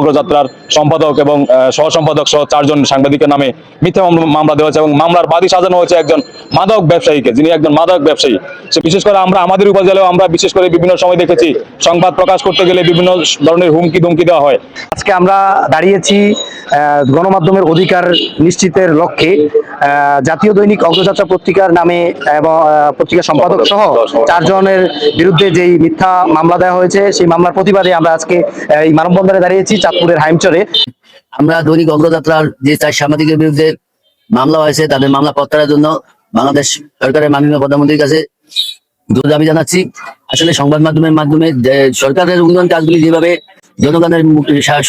অগ্রযাত্রার সম্পাদক এবং সহ সম্পাদক সহ 4 জন সাংবাদিকের নামে মিথ্যা মামলা দেওয়া হয়েছে এবং মামলার বাদী সাজানো হয়েছে একজন মাদক ব্যবসায়ীকে, যিনি একজন মাদক ব্যবসায়ী। সে বিশেষ করে আমরা আমাদের উপজেলায় আমরা বিশেষ করে বিভিন্ন সময় দেখেছি সংবাদ প্রকাশ করতে গেলে বিভিন্ন ধরনের হুমকি ধমকি দেওয়া হয়। আজকে আমরা দাঁড়িয়েছি গণমাধ্যমের অধিকার নিশ্চিতের লক্ষ্যে জাতীয় দৈনিক অগ্রযাত্রা পত্রিকার নামে এবং পত্রিকার সম্পাদক সহ 4 জনের বিরুদ্ধে যেই মিথ্যা মামলা দেওয়া হয়েছে সেই মামলার প্রতিবাদে আমরা আজকে এই মানববন্ধনে দাঁড়িয়েছি চাঁদপুরের হাইমচরে। আমরা দৈনিক অগ্রযাত্রার যে 4 সাংবাদিকের বিরুদ্ধে মামলা হয়েছে তাদের মামলা প্রত্যাহারের জন্য বাংলাদেশ সরকারের মাননীয় প্রধানমন্ত্রীর কাছে দ্রুত দাবি জানাচ্ছি। আসলে সংবাদ মাধ্যমের মাধ্যমে সরকারের উন্নয়ন কাজগুলি যেভাবে জনগণের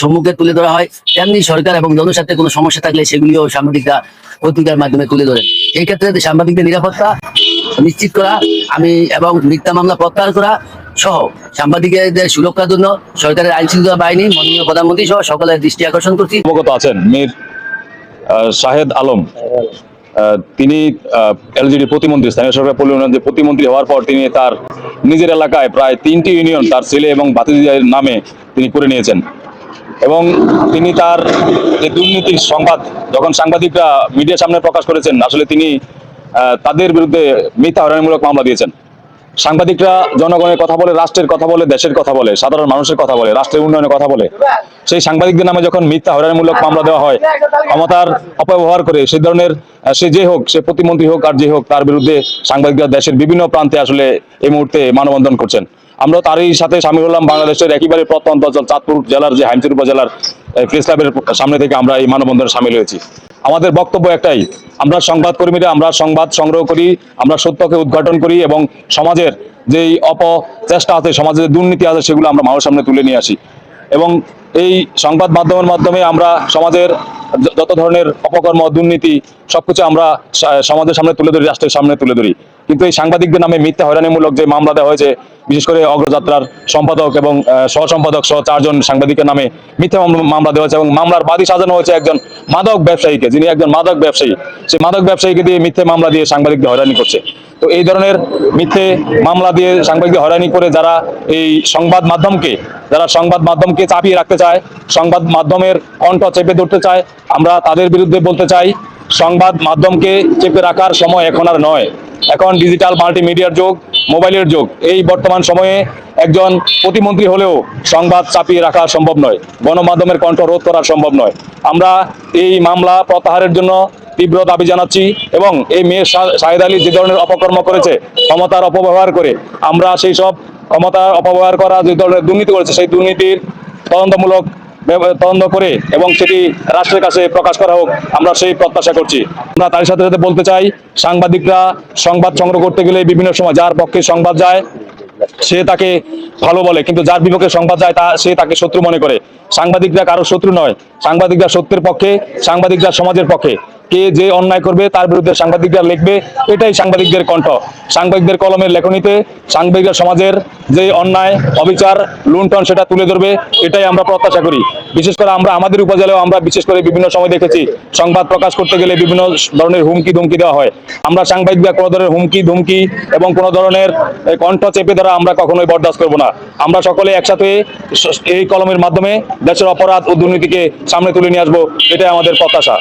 সম্মুখে তুলে ধরা হয়, তেমনি সরকার এবং জনস্বার্থে কোনো সমস্যা থাকলে সেগুলিও সাংবাদিকরা পত্রিকার মাধ্যমে তুলে ধরেন। এই ক্ষেত্রে সাংবাদিকদের নিরাপত্তা নিশ্চিত করা এবং মিথ্যা মামলা প্রত্যাহার করা সহ সাংবাদিকদের সুরক্ষার জন্য সরকারের আইন শৃঙ্খলা বাহিনী মাননীয় প্রধানমন্ত্রী সহ সকলের দৃষ্টি আকর্ষণ করছি। অবগত আছেন মীর শাহেদ আলম, তিনি এলজিডি প্রতিমন্ত্রী, স্থানীয় সরকার পল্লী উন্নয়ন প্রতিমন্ত্রী হওয়ার পর তিনি তার নিজের এলাকায় প্রায় 3টি ইউনিয়ন তার ছেলে এবং ভাতিজিদের নামে তিনি করে নিয়েছেন এবং তিনি তার যে দুর্নীতির সংবাদ যখন সাংবাদিকরা মিডিয়ার সামনে প্রকাশ করেছেন, আসলে তিনি তাদের বিরুদ্ধে মিথ্যা হয়রানিমূলক মামলা দিয়েছেন। সাংবাদিকরা জনগণের কথা বলে, রাষ্ট্রের কথা বলে, দেশের কথা বলে, সাধারণ মানুষের কথা বলে, রাষ্ট্রের উন্নয়নের কথা বলে। সেই সাংবাদিকদের নামে যখন মিথ্যা হয়রানিমূলক মামলা দেওয়া হয়, ক্ষমতার অপব্যবহার করে সে ধরনের সে যে হোক, সে প্রতিমন্ত্রী হোক আর যে হোক, তার বিরুদ্ধে সাংবাদিকরা দেশের বিভিন্ন প্রান্তে আসলে এই মুহূর্তে মানববন্ধন করছেন। আমরা তারই সাথে সামিল হলাম। বাংলাদেশের একেবারে প্রত্যন্ত অঞ্চল চাঁদপুর জেলার যে হাইমচর উপজেলার প্রেস ক্লাবের সামনে থেকে আমরা এই মানববন্ধনে সামিল হয়েছি। আমাদের বক্তব্য একটাই, আমরা সংবাদকর্মীরা আমরা সংবাদ সংগ্রহ করি, আমরা সত্যকে উদ্ঘাটন করি এবং সমাজের যেই অপচেষ্টা আছে, সমাজের যে দুর্নীতি আছে, সেগুলো আমরা মানুষের সামনে তুলে নিয়ে আসি এবং এই সংবাদ মাধ্যমের মাধ্যমে আমরা সমাজের যত ধরনের অপকর্ম, দুর্নীতি সবকিছু আমরা সমাজের সামনে তুলে ধরি, রাষ্ট্রের সামনে তুলে ধরি। কিন্তু এই সাংবাদিকদের নামে মিথ্যা হয়রানিমূলক যে মামলা দেওয়া হয়েছে, বিশেষ করে অগ্রযাত্রার সম্পাদক এবং সহ সম্পাদক সহ 4 জন সাংবাদিকের নামে মিথ্যা মামলা দেওয়া হয়েছে এবং মামলার বাদী সাজানো হয়েছে একজন মাদক ব্যবসায়ীকে, যিনি একজন মাদক ব্যবসায়ী। সেই মাদক ব্যবসায়ীকে দিয়ে মিথ্যে মামলা দিয়ে সাংবাদিকদের হয়রানি করছে। তো এই ধরনের মিথ্যে মামলা দিয়ে সাংবাদিকদের হয়রানি করে যারা সংবাদ মাধ্যমকে চাপিয়ে রাখতে চায়, সংবাদ মাধ্যমের কণ্ঠ চেপে ধরতে চায়, আমরা তাদের বিরুদ্ধে বলতে চাই, সংবাদ মাধ্যমকে চেপে রাখার সময় এখন আর নয়। এখন ডিজিটাল মাল্টিমিডিয়ার যুগ, মোবাইলের যুগ। এই বর্তমান সময়ে একজন প্রতিমন্ত্রী হলেও সংবাদ চাপিয়ে রাখা সম্ভব নয়, গণমাধ্যমের কণ্ঠ রোধ করা সম্ভব নয়। আমরা এই মামলা প্রত্যাহারের জন্য তীব্র দাবি জানাচ্ছি এবং এই মেয়ে শাহেদ আলী যে ধরনের অপকর্ম করেছে, ক্ষমতার অপব্যবহার করে, আমরা সেই সব ক্ষমতার অপব্যবহার করা যে ধরনের দুর্নীতি করেছে, সেই দুর্নীতির তদন্ত করে এবং সেটি রাষ্ট্রের কাছে প্রকাশ করা হোক, আমরা সেই প্রত্যাশা করছি। আমরা তার সাথে সাথে বলতে চাই, সাংবাদিকরা সংবাদ সংগ্রহ করতে গেলে বিভিন্ন সময় যার পক্ষে সংবাদ যায় সে তাকে ভালো বলে, কিন্তু যার বিপক্ষে সংবাদ যায় সে তাকে শত্রু মনে করে। সাংবাদিকরা কারো শত্রু নয়, সাংবাদিকরা সত্যের পক্ষে, সাংবাদিকরা সমাজের পক্ষে। কে যে অন্যায় করবে তার বিরুদ্ধে সাংবাদিকরা লিখবে, এটাই সাংবাদিকদের কণ্ঠ। সাংবাদিকদের কলমের লেখনীতে সাংবাদিকরা সমাজের যে অন্যায়, অবিচার, লুণ্ঠন সেটা তুলে ধরবে, এটাই আমরা প্রত্যাশা করি। বিশেষ করে আমরা আমাদের উপজেলায় আমরা বিশেষ করে বিভিন্ন সময় দেখেছি সংবাদ প্রকাশ করতে গেলে বিভিন্ন ধরনের হুমকি ধমকি দেওয়া হয়। আমরা সাংবাদিকরা কোনো ধরনের হুমকি ধমকি এবং কোনো ধরনের কণ্ঠ চেপে ধরা আমরা কখনোই বরদাস্ত করব না। আমরা সকলে একসাথে এই কলমের মাধ্যমে দেশের অপরাধ ও দুর্নীতিকে সামনে তুলে নিয়ে আসবো, এটাই আমাদের প্রত্যাশা।